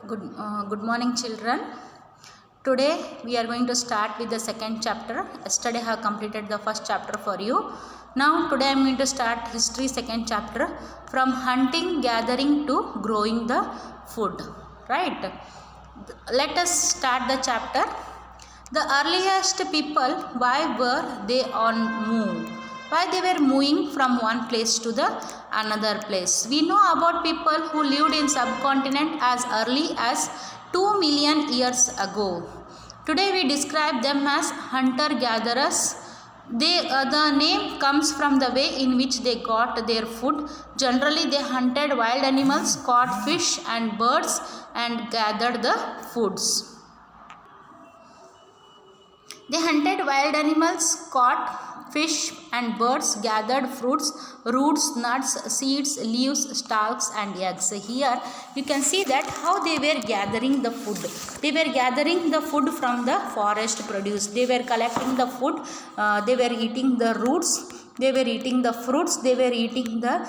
Good morning, children. Today we are going to start with the second chapter. Yesterday I have completed the first chapter for you. Now today I am going to start history second chapter, from hunting, gathering to growing the food. Right? Let us start the chapter. The earliest people, why were they on move? Why they were moving from one place to the another place? We know about people who lived in subcontinent as early as 2 million years ago. Today we describe them as hunter-gatherers. The name comes from the way in which they got their food. Generally they hunted wild animals, caught fish and birds and gathered the foods. They hunted wild animals, caught fish and birds, gathered fruits, roots, nuts, seeds, leaves, stalks and eggs. Here you can see that how they were gathering the food. They were gathering the food from the forest produce. They were collecting the food. They were eating the roots. They were eating the fruits, they were eating the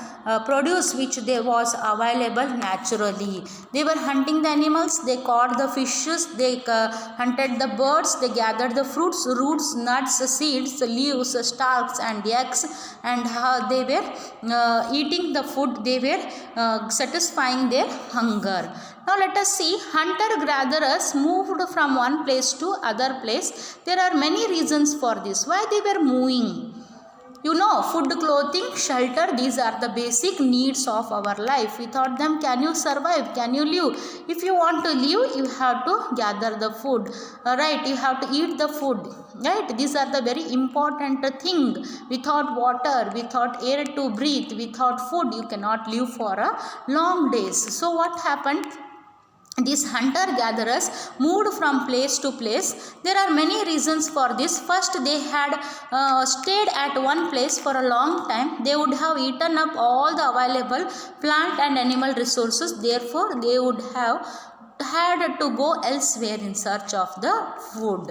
produce which there was available naturally. They were hunting the animals, they caught the fishes, they hunted the birds, they gathered the fruits, roots, nuts, seeds, leaves, stalks and eggs, and they were eating the food, they were satisfying their hunger. Now let us see, hunter-gatherers moved from one place to other place. There are many reasons for this. Why they were moving? You know, food, clothing, shelter, these are the basic needs of our life. Without them, can you survive? Can you live? If you want to live, you have to gather the food. Right? You have to eat the food. Right? These are the very important thing. Without water, without air to breathe, without food, you cannot live for a long days. So what happened? These hunter-gatherers moved from place to place. There are many reasons for this. First, they had stayed at one place for a long time. They would have eaten up all the available plant and animal resources. Therefore, they would have had to go elsewhere in search of the food.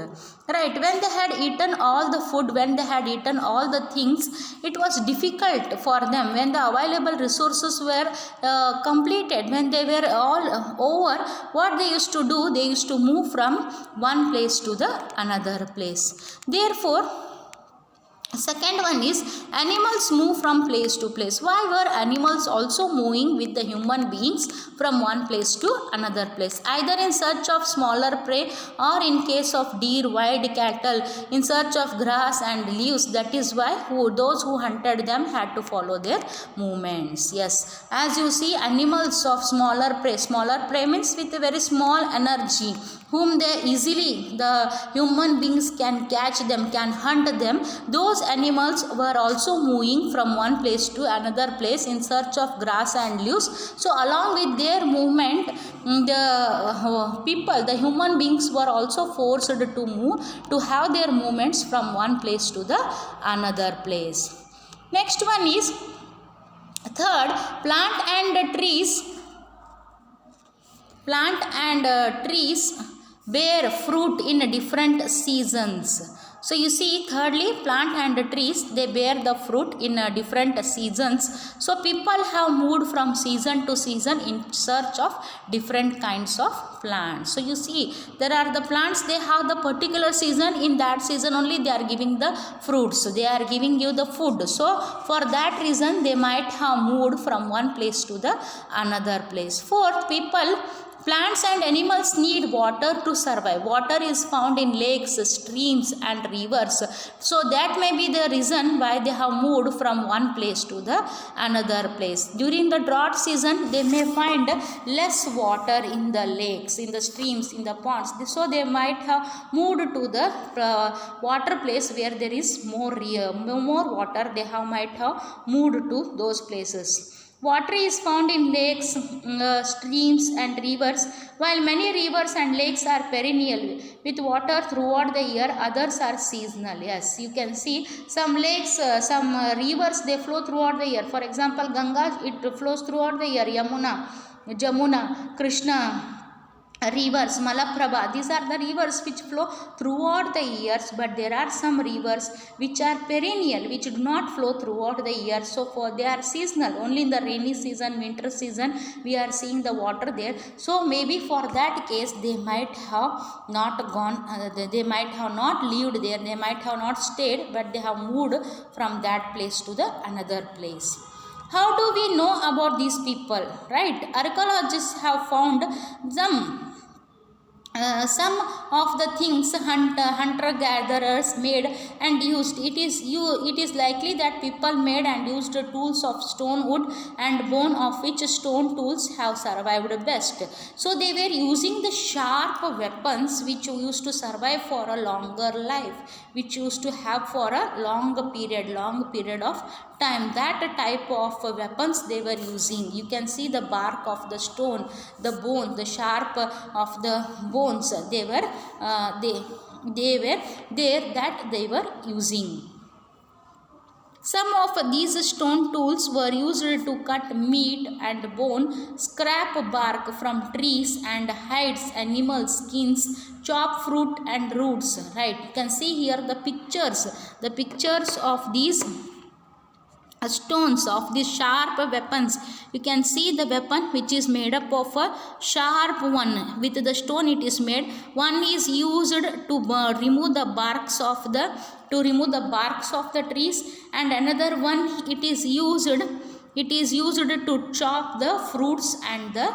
Right, when they had eaten all the food, when they had eaten all the things, it was difficult for them. When the available resources were completed, when they were all over, what they used to do, they used to move from one place to the another place. Therefore, second one is animals move from place to place. Why were animals also moving with the human beings from one place to another place? Either in search of smaller prey, or in case of deer, wild cattle, in search of grass and leaves. That is why those who hunted them had to follow their movements. Yes, as you see, animals of smaller prey means with a very small energy, whom they easily, the human beings can catch them, can hunt them. Those animals were also moving from one place to another place in search of grass and leaves. So along with their movement, the people, the human beings were also forced to move, to have their movements from one place to the another place. Next one is third, plant and trees bear fruit in different seasons. So you see, thirdly, plant and trees, they bear the fruit in different seasons. So people have moved from season to season in search of different kinds of plants. So you see, there are the plants, they have the particular season. In that season only they are giving the fruits, they are giving you the food. So for that reason they might have moved from one place to the another place. Fourth, plants and animals need water to survive. Water is found in lakes, streams and rivers. So that may be the reason why they have moved from one place to the another place. During the drought season, they may find less water in the lakes, in the streams, in the ponds. So they might have moved to the water place where there is more water. They might have moved to those places. Water is found in lakes, streams and rivers. While many rivers and lakes are perennial with water throughout the year, others are seasonal. Yes, you can see some lakes, some rivers, they flow throughout the year. For example, Ganga, it flows throughout the year. Yamuna, Jamuna, Krishna, rivers, Malaprabha, these are the rivers which flow throughout the years, but there are some rivers which are perennial, which do not flow throughout the year. So for they are seasonal, only in the rainy season, winter season we are seeing the water there. So maybe for that case they might have not gone, they might have not lived there, they might have not stayed, but they have moved from that place to the another place. How do we know about these people, right? Archaeologists have found some of the things hunter gatherers made and used. It is likely that people made and used tools of stone, wood and bone, of which stone tools have survived best. So they were using the sharp weapons which used to survive for a longer life, which used to have for a long period of time. That type of weapons they were using. You can see the bark of the stone, the bone, the sharp of the bones, they were there that they were using. Some of these stone tools were used to cut meat and bone, scrape bark from trees and hides, animal skins, chop fruit and roots. Right? You can see here the pictures of these stones, of these sharp weapons. You can see the weapon which is made up of a sharp one. With the stone it is made. One is used to remove the barks of the trees, and another one it is used to chop the fruits and the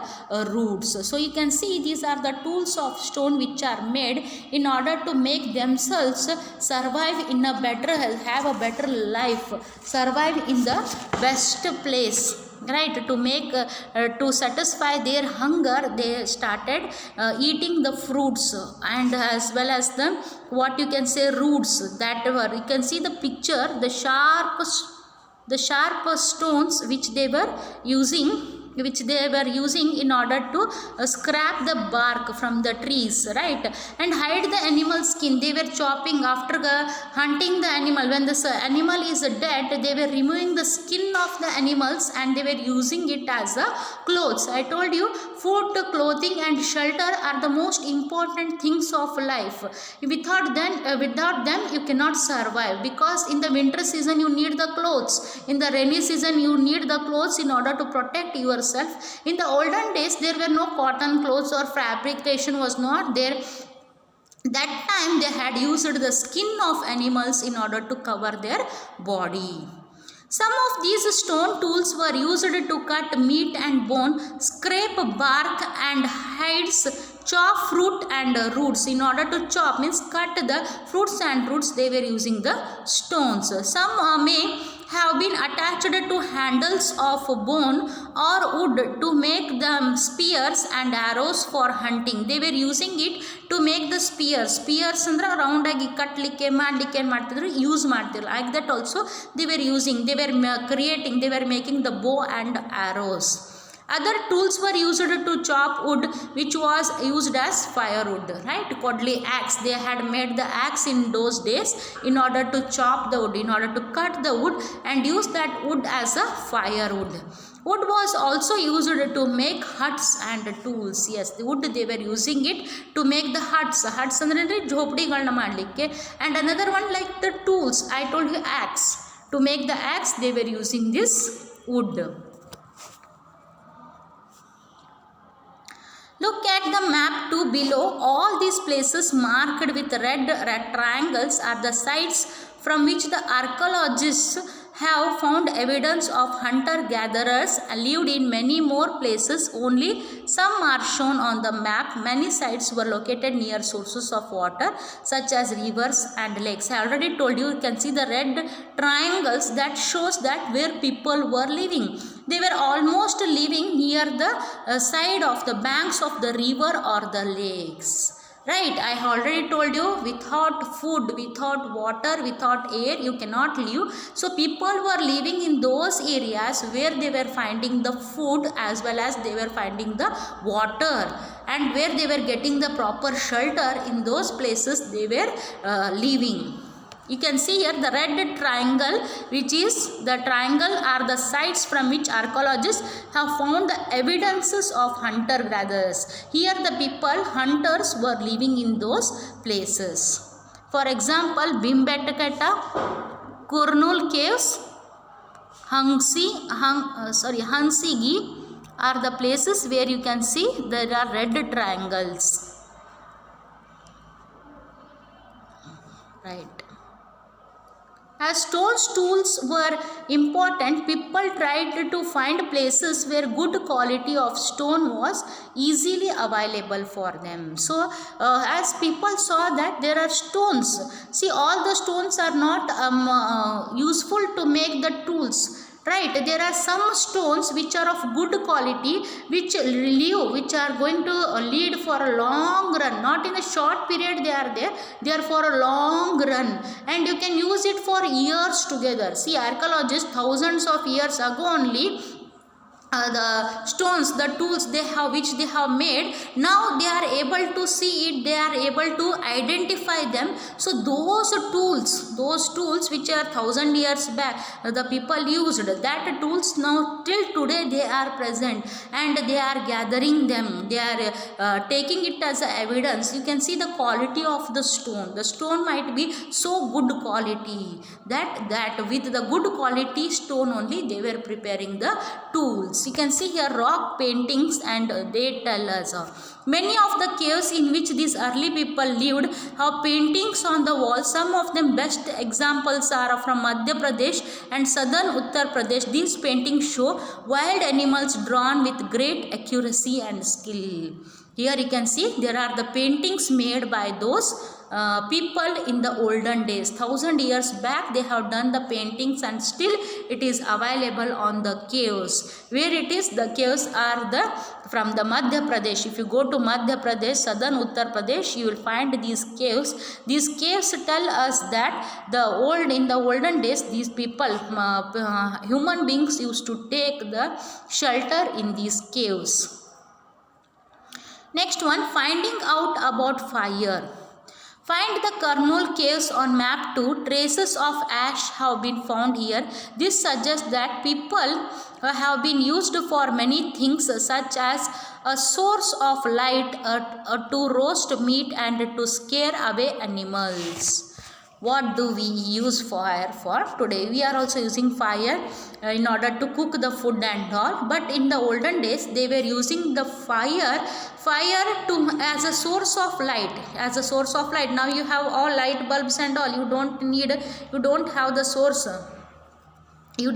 roots. So you can see these are the tools of stone which are made in order to make themselves survive in a better health, have a better life, survive in the best place. Right, to make to satisfy their hunger, they started eating the fruits and as well as the what you can say roots that were. You can see the picture, the sharp stones which they were using in order to scrap the bark from the trees, right, and hide the animal skin. They were chopping after hunting the animal. When the animal is dead, they were removing the skin of the animals and they were using it as a clothes. I told you, food, clothing and shelter are the most important things of life. Without them you cannot survive, because in the winter season you need the clothes, in the rainy season you need the clothes in order to protect yourself. In the olden days there were no cotton clothes or fabrication was not there. That time they had used the skin of animals in order to cover their body. Some of these stone tools were used to cut meat and bone, scrape bark and hides, chop fruit and roots. In order to chop means cut the fruits and roots, they were using the stones. Some may have been attached to handles of bone or wood to make them spears and arrows for hunting. They were using it to make the spears ಅಂದ್ರೆ round ಆಗಿ ಕಟ್ಟಲಿಕ್ಕೆ ಮಾಡಲಿಕ್ಕೆ ಏನು ಮಾಡ್ತಿದ್ರು, use ಮಾಡ್ತಿದ್ರು. like that also they were making the bow and arrows. Other tools were used to chop wood, which was used as firewood, right? Kodli axe, they had made the axe in those days in order to chop the wood, in order to cut the wood and use that wood as a firewood. Wood was also used to make huts and tools. Yes, the wood they were using it to make the huts ಅಂದ್ರೆ ಜೋಪಡಿಗಳನ್ನ ಮಾಡಲಿಕ್ಕೆ. And another one like the tools, I told you axe. To make the axe they were using this wood. Look at the map 2 below. All these places marked with red triangles are the sites from which the archaeologists have found evidence of hunter-gatherers lived in. Many more places, only some are shown on the map. Many sites were located near sources of water such as rivers and lakes. I already told you, you can see the red triangles, that shows that where people were living. They were almost living near the side of the banks of the river or the lakes. Right, I already told you, without food, without water, without air, you cannot live. So people were living in those areas where they were finding the food as well as they were finding the water, and where they were getting the proper shelter. In those places they were living. You can see here the red triangle, which is the triangle are the sites from which archaeologists have found the evidences of hunter-gatherers. Here the people, hunters, were living in those places. For example, Bhimbetketta, Kurnul caves, Hansigi are the places where you can see there are red triangles. Right. As stone tools were important, people tried to find places where good quality of stone was easily available for them. So, as people saw that there are stones, see, all the stones are not useful to make the tools. Right, there are some stones which are of good quality, which are going to lead for a long run, not in a short period they are there, they are for a long run, and you can use it for years together. See, archaeologists thousands of years ago only, the stones, the tools they have, which they have made, now they are able to see it, they are able to identify them. So those tools which are 1000 years back the people used, that tools now till today they are present, and they are gathering them, they are taking it as a evidence. You can see the quality of the stone might be so good quality that with the good quality stone only they were preparing the tools. You can see here rock paintings, and they tell us many of the caves in which these early people lived have paintings on the wall. Some of them best examples are from Madhya Pradesh and southern Uttar Pradesh. These paintings show wild animals drawn with great accuracy and skill. Here you can see there are the paintings made by those people in the olden days. 1000 years back they have done the paintings, and still it is available on the caves. Where it is, the caves are from the Madhya Pradesh. If you go to Madhya Pradesh, southern Uttar Pradesh, you will find these caves. These caves tell us that in the olden days these people, human beings, used to take the shelter in these caves. Next one, finding out about fire. Find the Kurnul caves on map 2. Traces of ash have been found here. This suggests that people have been used for many things, such as a source of light, to roast meat, and to scare away animals. What do we use fire for today? We are also using fire in order to cook the food and all. But in the olden days, they were using the fire as a source of light. Now you have all light bulbs and all. You don't have the source. You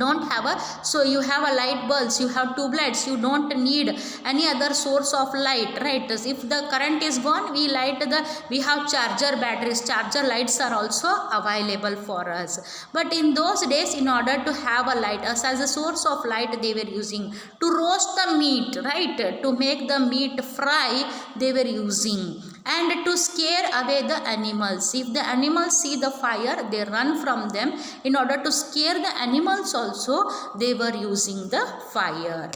have a light bulbs, you have tube lights, you don't need any other source of light, right? If the current is gone, we have charger lights are also available for us. But in those days, in order to have a light as a source of light, they were using to roast the meat, right? To make the meat fry, they were using, and to scare away the animals. If the animals see the fire, they run from them. In order to scare the animals also, they were using the fire.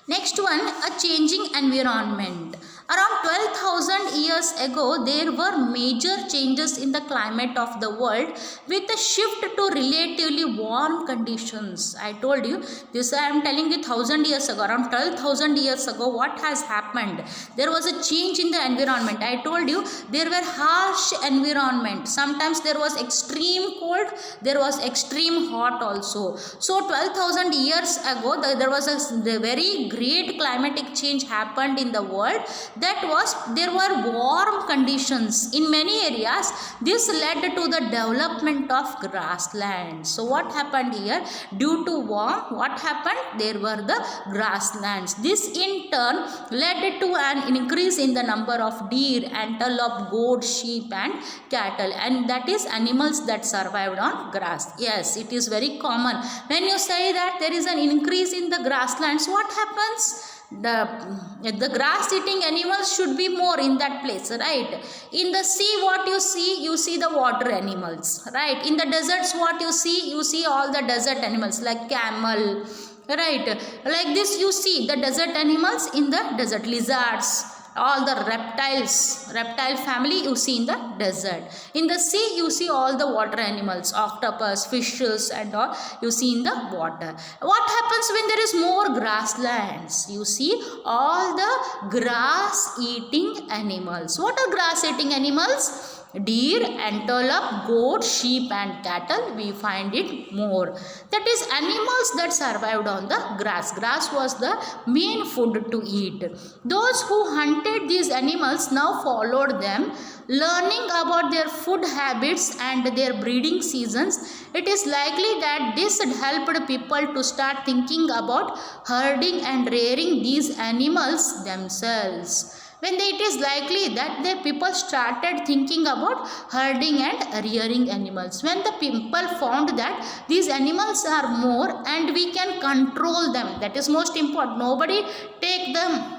Next one, a changing environment. Around 12,000 years ago, there were major changes in the climate of the world with a shift to relatively warm conditions. I told you this, I am telling you 1000 years ago, around 12,000 years ago, what has happened? There was a change in the environment. I told you there were harsh environment. Sometimes there was extreme cold, there was extreme hot also. So 12,000 years ago, there was a very great climatic change happened in the world. There were warm conditions in many areas. This led to the development of grasslands. So what happened here? Due to warm, what happened? There were the grasslands. This in turn led to an increase in the number of deer, antelope, goat, sheep and cattle, and that is animals that survived on grass. Yes, it is very common. When you say that there is an increase in the grasslands, what happens? The grass eating animals should be more in that place, right? In the sea, what you see the water animals, right? In the deserts, what you see all the desert animals like camel, right? Like this you see the desert animals in the desert, lizards, all the reptile family you see in the desert. In the sea you see all the water animals, octopus, fishes and all you see in the water. What happens when there is more grasslands? You see all the grass eating animals. What are grass eating animals? Deer, antelope, goat, sheep and cattle, we find it more. That is animals that survived on the grass. Grass was the main food to eat. Those who hunted these animals now followed them, learning about their food habits and their breeding seasons. It is likely that this helped people to start thinking about herding and rearing these animals themselves. When it is likely that the people started thinking about herding and rearing animals. When the people found that these animals are more and we can control them, that is most important. Nobody take them.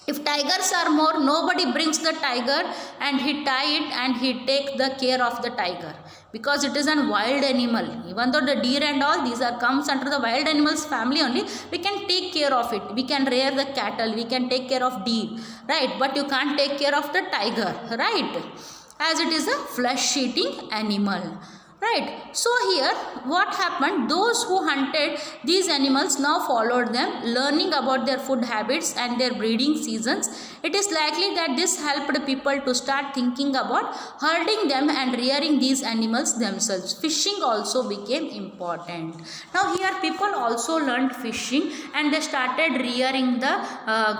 If tigers are more, nobody brings the tiger and he tie it and he take the care of the tiger, because it is a wild animal. Even though the deer and all these are comes under the wild animals family only, we can take care of it. We can rear the cattle, we can take care of deer, right? But you can't take care of the tiger, right? As it is a flesh eating animal. Right. So here what happened, those who hunted these animals now followed them, learning about their food habits and their breeding seasons. It is likely that this helped people to start thinking about herding them and rearing these animals themselves. Fishing also became important. Now here people also learned fishing and they started rearing the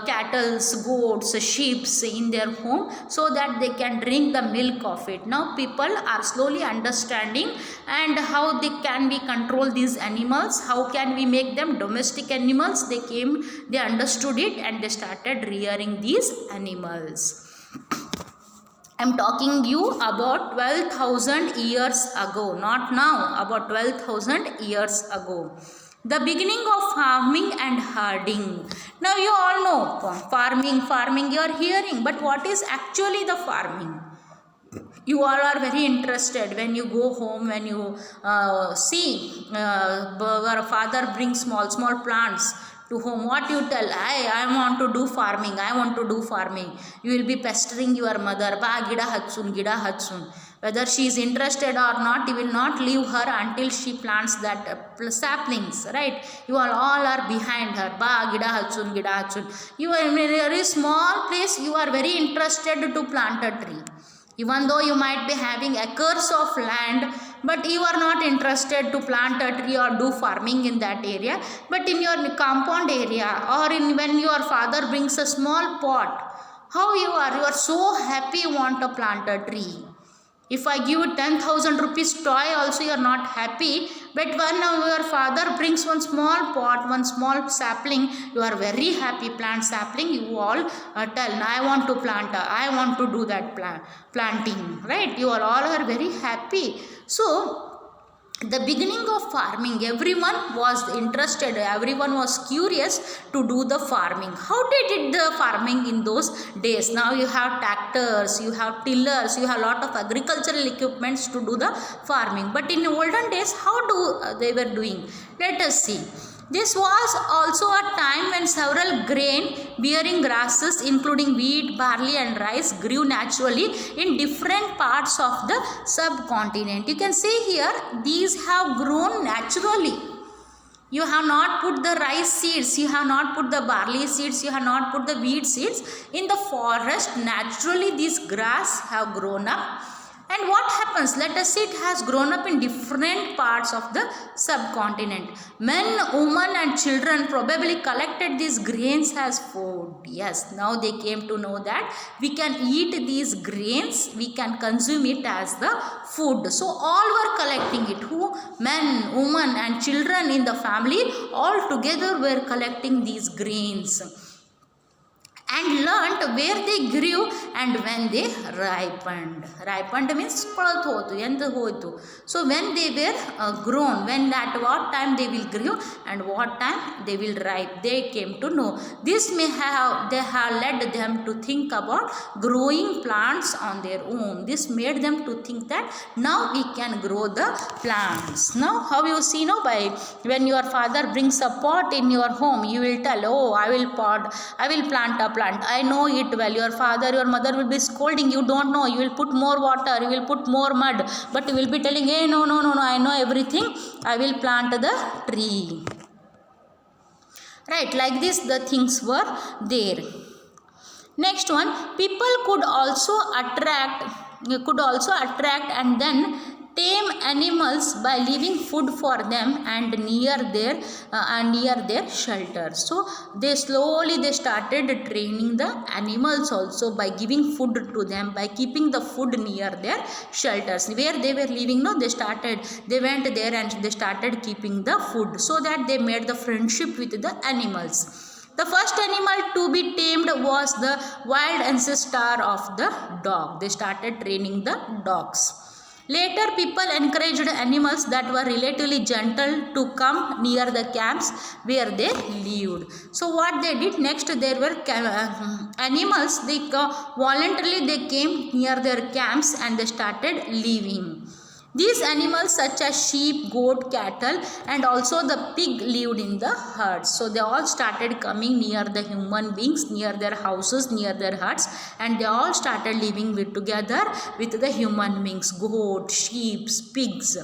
cattle, goats, sheep in their home so that they can drink the milk of it. Now people are slowly understanding and how they can we control these animals, how can we make them domestic animals. They understood it and they started rearing these animals. I am talking you about 12,000 years ago, not now, about 12,000 years ago. The beginning of farming and herding. Now you all know farming you are hearing, but what is actually the farming? You all are very interested when you go home, when you see your father brings small plants to home. What you tell? I want to do farming. I want to do farming. You will be pestering your mother. Ba gida hatsun. Whether she is interested or not, you will not leave her until she plants that saplings, right? You all are behind her. Ba gida hatsun. You are in a very small place. You are very interested to plant a tree. Even though you might be having acres of land, but you are not interested to plant a tree or do farming in that area. But in your compound area or when your father brings a small pot, how you are so happy you want to plant a tree. If I give you 10,000 rupees toy also you are not happy, but when your father brings one small pot, one small sapling, you are very happy. Plant sapling, you all tell, I want to plant, I want to do that planting, right? You all are very happy. So the beginning of farming, everyone was interested, everyone was curious to do the farming. How they did the farming in those days? Now you have tractors, you have tillers, you have a lot of agricultural equipments to do the farming. But in olden days, how they were doing? Let us see. This was also a time when several grain-bearing grasses including wheat, barley and rice grew naturally in different parts of the subcontinent. You can see here, these have grown naturally. You have not put the rice seeds, you have not put the barley seeds, you have not put the wheat seeds. In the forest, naturally these grass have grown up. And what happens? Let us see, it has grown up in different parts of the subcontinent. Men, women and children probably collected these grains as food. Yes, now they came to know that we can eat these grains, we can consume it as the food. So all were collecting it. Who? Men, women and children in the family all together were collecting these grains and learnt where they grew and when they ripened. Ripened means पळत होतो, end होतो. So when they were grown, when at what time they will grow and what time they will ripe, they came to know. This they have led them to think about growing plants on their own. This made them to think that now we can grow the plants. Now how you see, no, by when your father brings a pot in your home, you will tell, oh, I will plant a plant plant. I know it well. Your father, your mother will be scolding. You don't know. You will put more water. You will put more mud. But you will be telling, hey, no. I know everything. I will plant the tree. Right, like this the things were there. Next one, people could also attract and then tame animals by leaving food for them and near their shelter. So they started training the animals also by giving food to them, by keeping the food near their shelters where they were living. No, they went there and they started keeping the food, so that they made the friendship with the animals. The first animal to be tamed was the wild ancestor of the dog. They started training the dogs. Later, people encouraged animals that were relatively gentle to come near the camps where they lived. So what they did next, there were animals, they voluntarily came near their camps and they started living. These animals such as sheep, goat, cattle and also the pig lived in the herds. So they all started coming near the human beings, near their houses, near their huts, and they all started living together with the human beings, goat, sheep, pigs,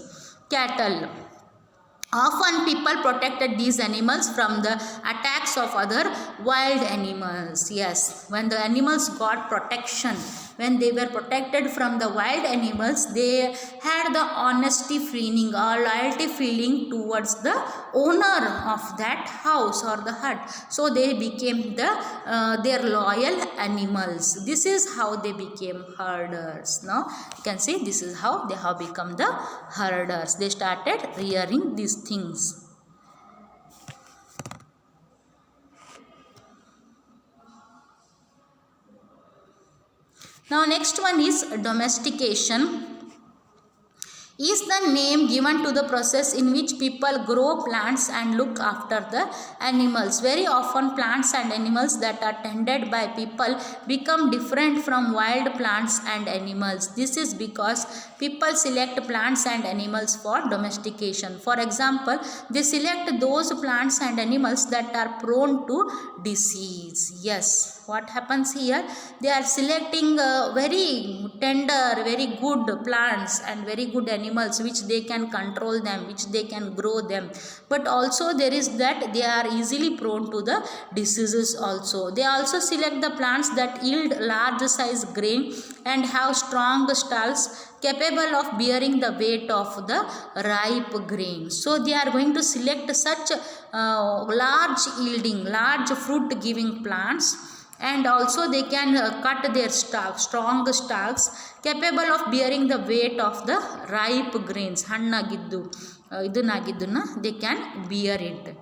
cattle. Often people protected these animals from the attacks of other wild animals. Yes, when the animals got protection, when they were protected from the wild animals, they had the honesty feeling or loyalty feeling towards the owner of that house or the hut. So they became their loyal animals. This is how they became herders. Now you can see this is how they have become the herders. They started rearing these things. Now next one is domestication. Is the name given to the process in which people grow plants and look after the animals. Very often plants and animals that are tended by people become different from wild plants and animals. This is because people select plants and animals for domestication. For example, they select those plants and animals that are prone to disease. Yes, what happens here? They are selecting very tender, very good plants and very good animals which they can control them, which they can grow them. But also there is that they are easily prone to the diseases also. They also select the plants that yield large size grain and have strong stalks capable of bearing the weight of the ripe grain. So they are going to select such large yielding, large fruit giving plants, and also they can cut their stalks, strong stalks capable of bearing the weight of the ripe grains. Idunagiduna they can bear it.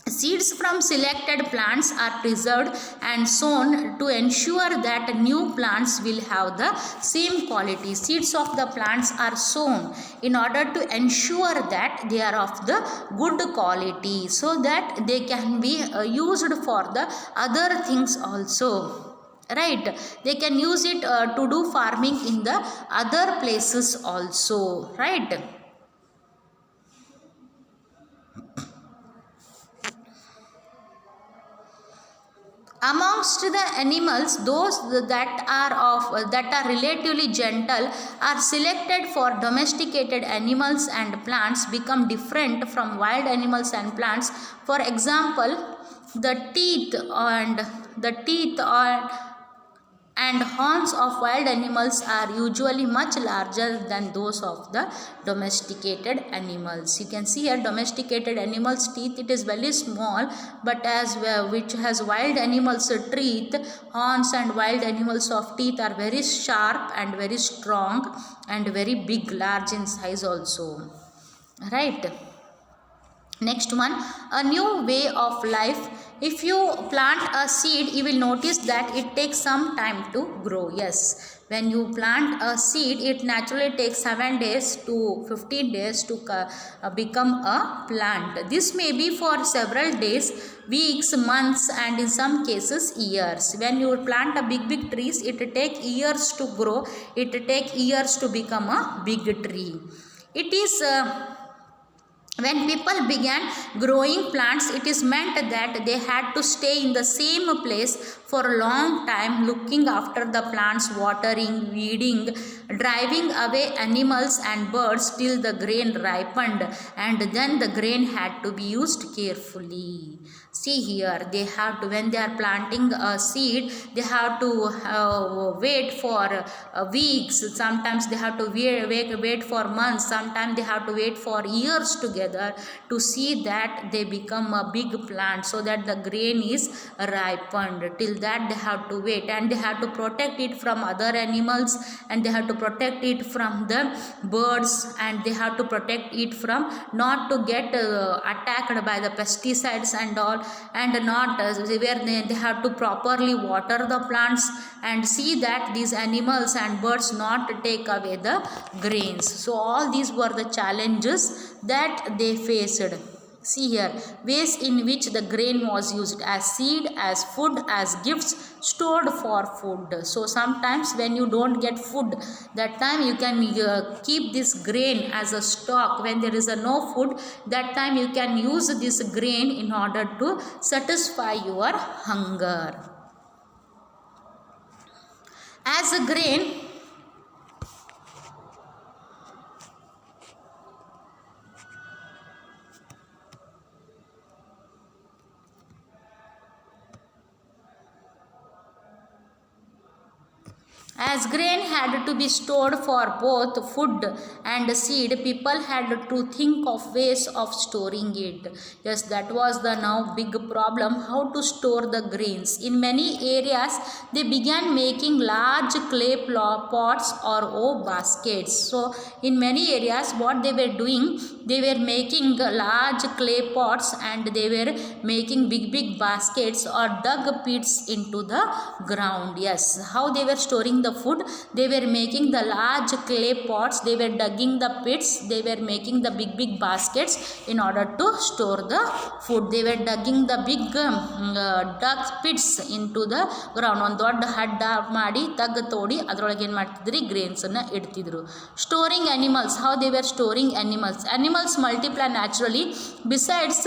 Seeds from selected plants are preserved and sown to ensure that new plants will have the same quality. Seeds of the plants are sown in order to ensure that they are of the good quality, so that they can be used for the other things also. Right, they can use it to do farming in the other places also. Right. Amongst the animals, those that are relatively gentle are selected for domesticated animals, and plants become different from wild animals and plants. For example, the teeth and horns of wild animals are usually much larger than those of the domesticated animals. You can see here domesticated animals' teeth, it is very small, but which has wild animals' teeth, horns and wild animals of teeth are very sharp and very strong and very big, large in size also. Right. Next one, a new way of life. If you plant a seed, you will notice that it takes some time to grow. Yes, when you plant a seed, it naturally takes 7 days to 15 days to become a plant. This may be for several days, weeks, months, and in some cases years. When you plant a big trees, it takes years to grow. It takes years to become a big tree. when people began growing plants, it is meant that they had to stay in the same place for a long time, looking after the plants, watering, weeding, driving away animals and birds till the grain ripened, and then the grain had to be used carefully. See here, they have to, when they are planting a seed, they have to wait for weeks, sometimes they have to wait for months, sometimes they have to wait for years together to see that they become a big plant, so that the grain is ripened. Till that they have to wait, and they have to protect it from other animals, and they have to protect it from the birds, and they have to protect it from not to get attacked by the pesticides and all, and not where they have to properly water the plants and see that these animals and birds not take away the grains. So all these were the challenges that they faced. See here, ways in which the grain was used: as seed, as food, as gifts, stored for food. So sometimes when you don't get food, that time you can keep this grain as a stock. When there is no food, that time you can use this grain in order to satisfy your hunger. As a grain, as grain had to be stored for both food and seed, people had to think of ways of storing it. Yes, that was the now big problem, how to store the grains. In many areas, they began making large clay pots or baskets. So in many areas, what they were doing, they were making large clay pots, and they were making big baskets or dug pits into the ground. Yes, how they were storing the food, they were making the large clay pots, they were digging the pits, they were making the big baskets in order to store the food. They were digging the big dug pits into the ground. ಒಂದು ದೊಡ್ಡ ಹಡ್ಡ ಮಾಡಿ ತಗ್ಗು ತೋಡಿ ಅದರೊಳಗೆ ಏನು ಮಾಡ್ತಿದ್ರಿ, ಗ್ರೇನ್ಸನ್ನು ಇಡ್ತಿದ್ರು. Storing animals, how they were storing animals. Animals multiply naturally. Besides,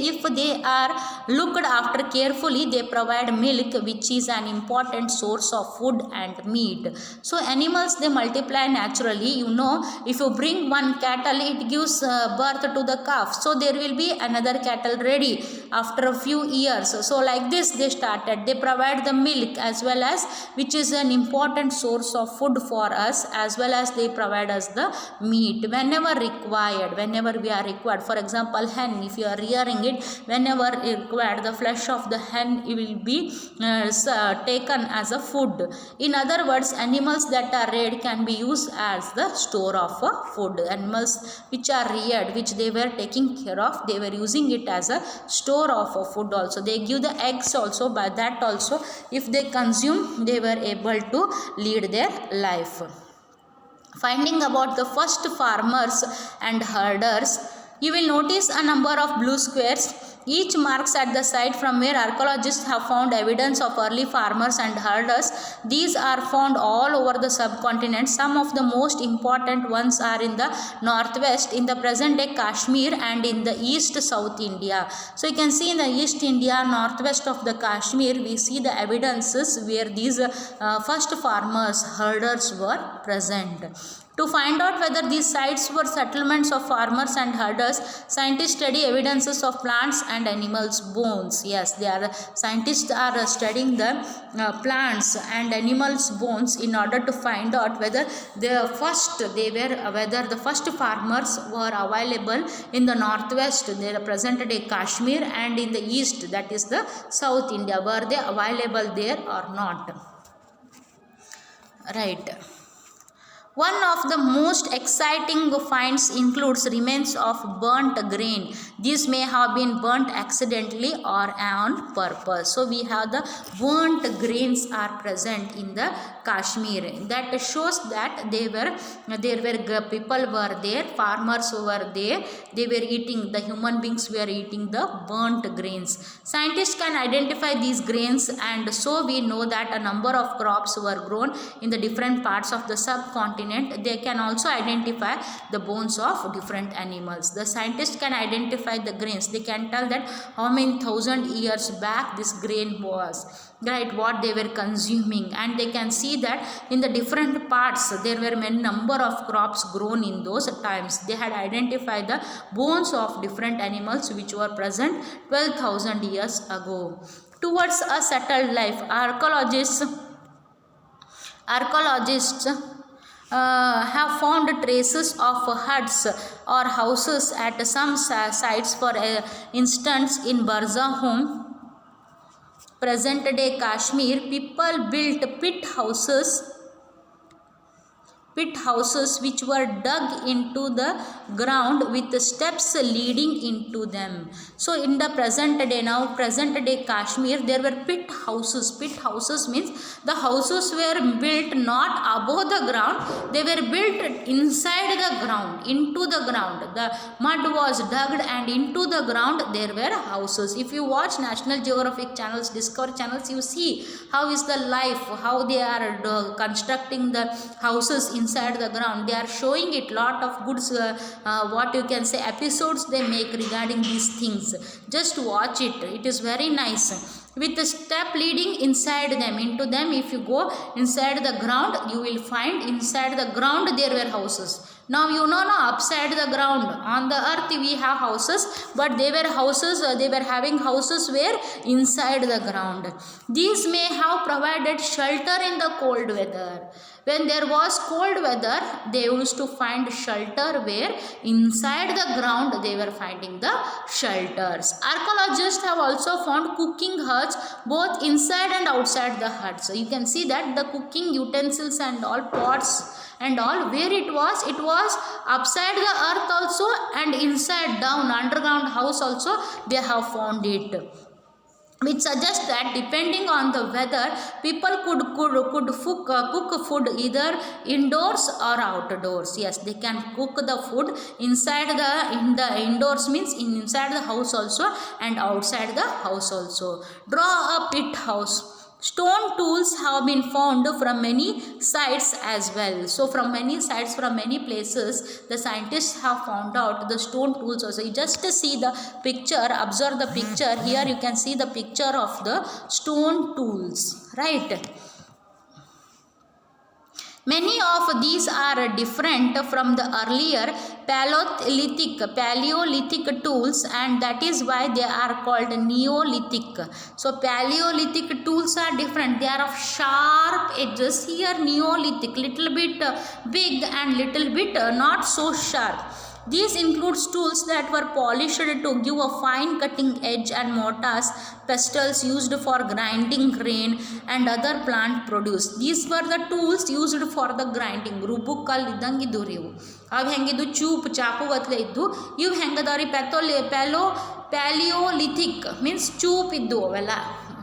if they are looked after carefully, they provide milk, which is an important source of food and meat. So animals, they multiply naturally. You know, if you bring one cattle, it gives birth to the calf. So there will be another cattle ready after a few years. So like this they started. They provide the milk as well as, which is an important source of food for us, as well as they provide us the meat whenever required, whenever we are required. For example, hen, if you are rearing it, whenever required, the flesh of the hen will be taken as a food. In other words, animals that are reared can be used as the store of food. Animals which are reared, which they were taking care of, they were using it as a store of food also. They give the eggs also. By that also, if they consume, they were able to lead their life. Finding about the first farmers and herders, you will notice a number of blue squares. Each marks at the site from where archaeologists have found evidence of early farmers and herders. These are found all over the subcontinent. Some of the most important ones are in the northwest, in the present day Kashmir, and in the east South India. So you can see in the east India, northwest of the Kashmir, we see the evidences where these first farmers, herders were present. To find out whether these sites were settlements of farmers and herders, scientists study evidences of plants and animals' bones. Yes, scientists are studying the plants and animals' bones in order to find out whether whether the first farmers were available in the northwest, the present day Kashmir, and in the east, that is the South India, were they available there or not. Right. One of the most exciting finds includes remains of burnt grain. These may have been burnt accidentally or on purpose. So we have the burnt grains are present in the Kashmir. That shows that people were there, farmers were there. They were eating, the human beings were eating the burnt grains. Scientists can identify these grains, and so we know that a number of crops were grown in the different parts of the subcontinent continent, they can also identify the bones of different animals. The scientists can identify the grains. They can tell that how many thousand years back this grain was, right, what they were consuming, and they can see that in the different parts there were many number of crops grown in those times. They had identified the bones of different animals which were present 12,000 years ago. Towards a settled life, archaeologists have found traces of huts or houses at some sites. For instance, in Barzahum, present day Kashmir, people built pit houses which were dug into the ground with steps leading into them. So in the present day Kashmir, there were pit houses. Pit houses means the houses were built not above the ground, they were built inside the ground, into the ground. The mud was dug and into the ground there were houses. If you watch National Geographic channels, Discovery channels, you see how is the life, how they are constructing the houses inside the ground. They are showing it lot of good what you can say episodes they make regarding these things. Just watch it, it is very nice. With a step leading inside them, into them, if you go inside the ground, you will find inside the ground there were houses. Now you know, upside the ground on the earth we have houses, but they were houses, they were having houses where inside the ground. These may have provided shelter in the cold weather. When there was cold weather, they used to find shelter where inside the ground they were finding the shelters. Archaeologists have also found cooking huts both inside and outside the huts. So you can see that the cooking utensils and all, pots and all, where it was upside the earth also and inside down underground house also they have found it, which suggests that depending on the weather, people could cook food either indoors or outdoors. Yes, they can cook the food inside in the indoors means inside the house also and outside the house also. Draw a pit house. Stone tools have been found from many sites as well. So from many sites, from many places, the scientists have found out the stone tools also. You just see the picture, observe the picture. Here you can see the picture of the stone tools, right? Many of these are different from the earlier Paleolithic tools, and that is why they are called Neolithic. So Paleolithic tools are different. They are of sharp edges. Here Neolithic, little bit big and little bit not so sharp. These includes tools that were polished to give a fine cutting edge and mortars, pestles used for grinding grain and other plant produce. These were the tools used for the grinding. ರುಬ್ಬುಕಲ್ ಇದ್ದಂಗೆ ಇದ್ದು ರೀ ಇವು. ಅವು ಹೆಂಗಿದ್ದು ಚೂಪ್ ಚಾಕು ಗತ್ಲೆ ಇದ್ದು. ಇವು ಹೆಂಗದವ್ರಿ Palaeolithic means ಚೂಪ್ ಇದ್ದು ಅವೆಲ್ಲ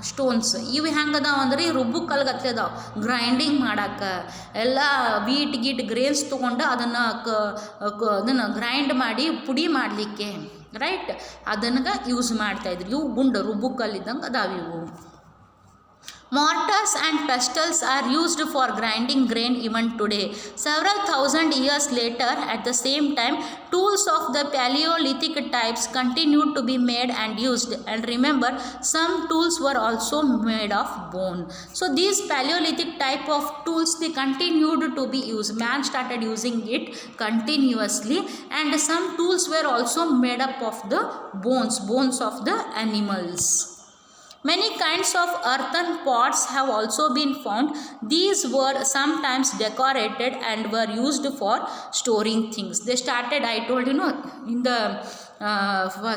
ಸ್ಟೋನ್ಸ್. ಇವು ಹೆಂಗದಾವ ಅಂದ್ರೆ ರುಬ್ಬು ಕಲ್ಗತ್ಲೆ ಅದಾವ ಗ್ರೈಂಡಿಂಗ್ ಮಾಡಕ್ಕೆ. ಎಲ್ಲ ವೀಟ್ ಗ್ರೇನ್ಸ್ ತೊಗೊಂಡು ಅದನ್ನು ಗ್ರೈಂಡ್ ಮಾಡಿ ಪುಡಿ ಮಾಡಲಿಕ್ಕೆ, ರೈಟ್, ಅದನ್ನು ಯೂಸ್ ಮಾಡ್ತಾಯಿದ್ರು. ಇವು ಗುಂಡು ರುಬ್ಬು ಕಲ್ಲಿದ್ದಂಗೆ ಅದಾವ ಇವು. Mortars and pestles are used for grinding grain even today. Several thousand years later, at the same time, tools of the Paleolithic types continued to be made and used. And remember, some tools were also made of bone. So these Paleolithic type of tools, they continued to be used. Man started using it continuously, and some tools were also made up of the bones of the animals. Many kinds of earthen pots have also been found. These were sometimes decorated and were used for storing things. They started, I told you, in the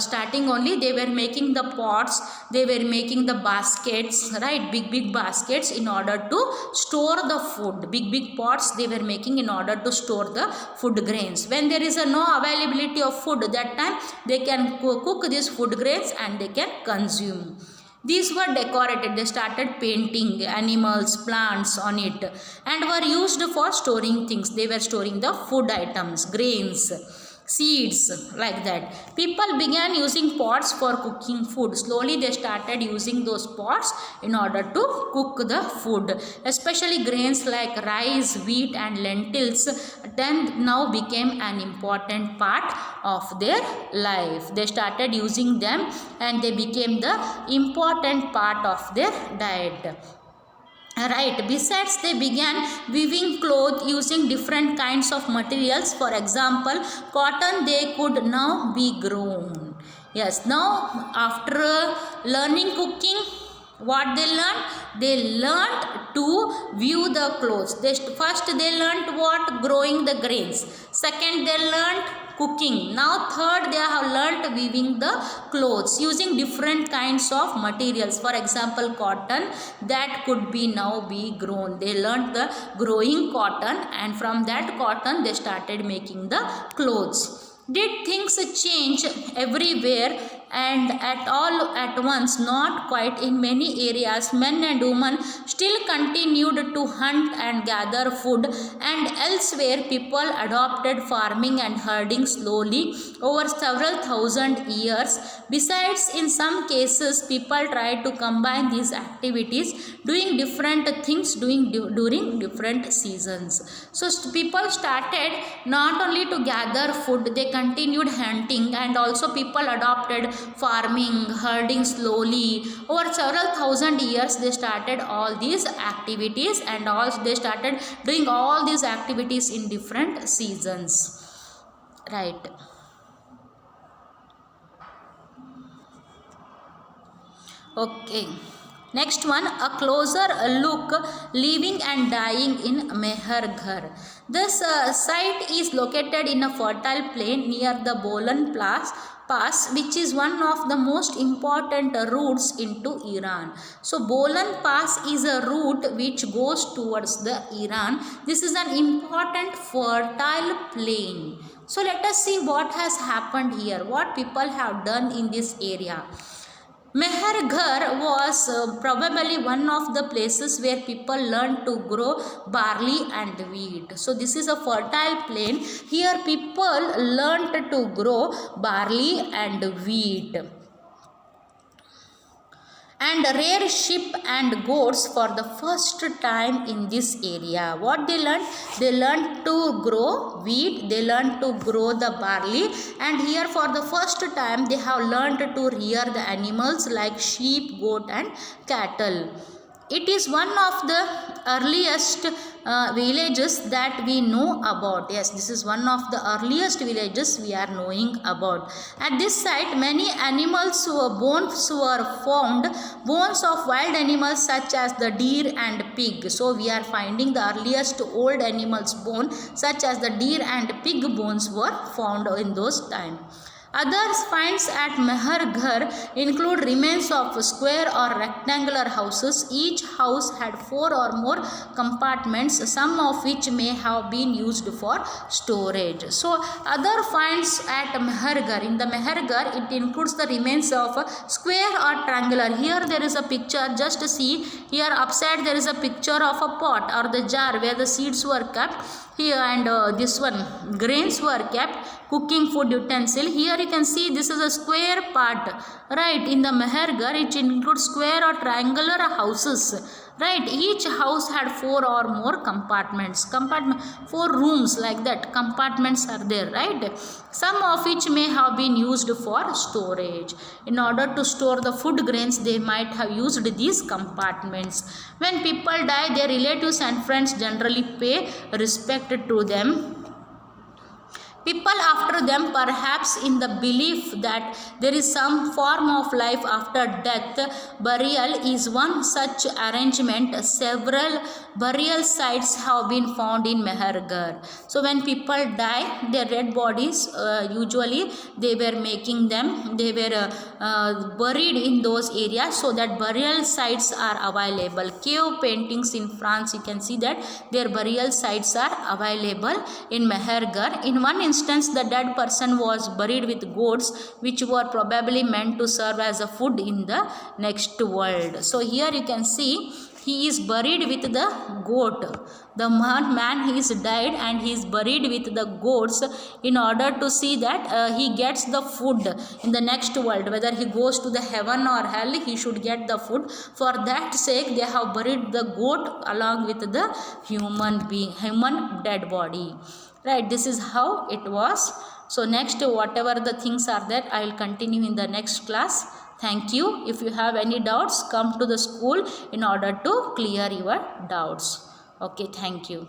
starting only they were making the pots, they were making the baskets, right, big baskets in order to store the food. Big pots they were making in order to store the food grains. When there is no availability of food, that time they can cook these food grains and they can consume. These were decorated. They started painting animals, plants on it and were used for storing things. They were storing the food items, grains. seeds, like that. People began using pots for cooking food. Slowly they started using those pots in order to cook the food, especially grains like rice, wheat and lentils then now became an important part of their life. They started using them and they became the important part of their diet. Right. Besides, they began weaving cloth using different kinds of materials. For example, cotton they could now be grown. Yes. Now, after learning cooking, what they learned? They learned to weave the clothes. First they learned what? Growing the grains. Second, they learned cooking. Now third, they have learnt weaving the clothes using different kinds of materials. For example, cotton that could be now be grown. They learnt the growing cotton and from that cotton they started making the clothes. Did things change everywhere and at all at once? Not quite. In many areas, men and women still continued to hunt and gather food, and elsewhere people adopted farming and herding slowly over several thousand years. Besides, in some cases, people tried to combine these activities, doing different things during different seasons. So people started not only to gather food, they continued hunting, and also people adopted farming, herding slowly. Over several thousand years, they started all these activities, and also they started doing all these activities in different seasons. Right. Okay. Next one, a closer look, living and dying in Mehergarh. This site is located in a fertile plain near the Bolan Pass, which is one of the most important routes into Iran. So Bolan Pass is a route which goes towards the Iran. This is an important fertile plain. So let us see what has happened here, what people have done in this area. Mehergarh was probably one of the places where people learned to grow barley and wheat. So this is a fertile plain. Here people learned to grow barley and wheat, and rear sheep and goats for the first time in this area. What they learned? They learned to grow wheat, they learned to grow the barley, and here for the first time they have learned to rear the animals like sheep, goat and cattle. It is one of the earliest villages that we know about. Yes, this is one of the earliest villages we are knowing about. At this site, many animals bones were found, bones of wild animals such as the deer and pig. So we are finding the earliest old animals bone such as the deer and pig bones were found in those times. Other finds at Mehergarh include remains of square or rectangular houses. Each house had 4 or more compartments, some of which may have been used for storage. So other finds at Mehergarh, in the Mehergarh, it includes the remains of square or triangular. Here there is a picture, just see, here upside there is a picture of a pot or the jar where the seeds were kept. Here and this one, grains were kept, cooking food utensil. Here you can see this is a square part, right? In the Mehergarh, it includes square or triangular houses, right? Each house had 4 or more compartments, 4 rooms like that, compartments are there, right? Some of which may have been used for storage. In order to store the food grains, they might have used these compartments. When people die, their relatives and friends generally pay respect to them. People after them, perhaps in the belief that there is some form of life after death, burial is one such arrangement. Several burial sites have been found in Mehergarh. So when people die, their dead bodies, usually they were making them, they were buried in those areas so that burial sites are available. Cave paintings in France, you can see that their burial sites are available in Mehergarh. In one instance, the dead person was buried with goats, which were probably meant to serve as a food in the next world. So here you can see he is buried with the goat. The man he is died and he is buried with the goats in order to see that he gets the food in the next world. Whether he goes to the heaven or hell, he should get the food. For that sake they have buried the goat along with the human dead body. Right, this is how it was. So next, whatever the things are there, I will continue in the next class. Thank you. If you have any doubts, come to the school in order to clear your doubts. Okay, thank you.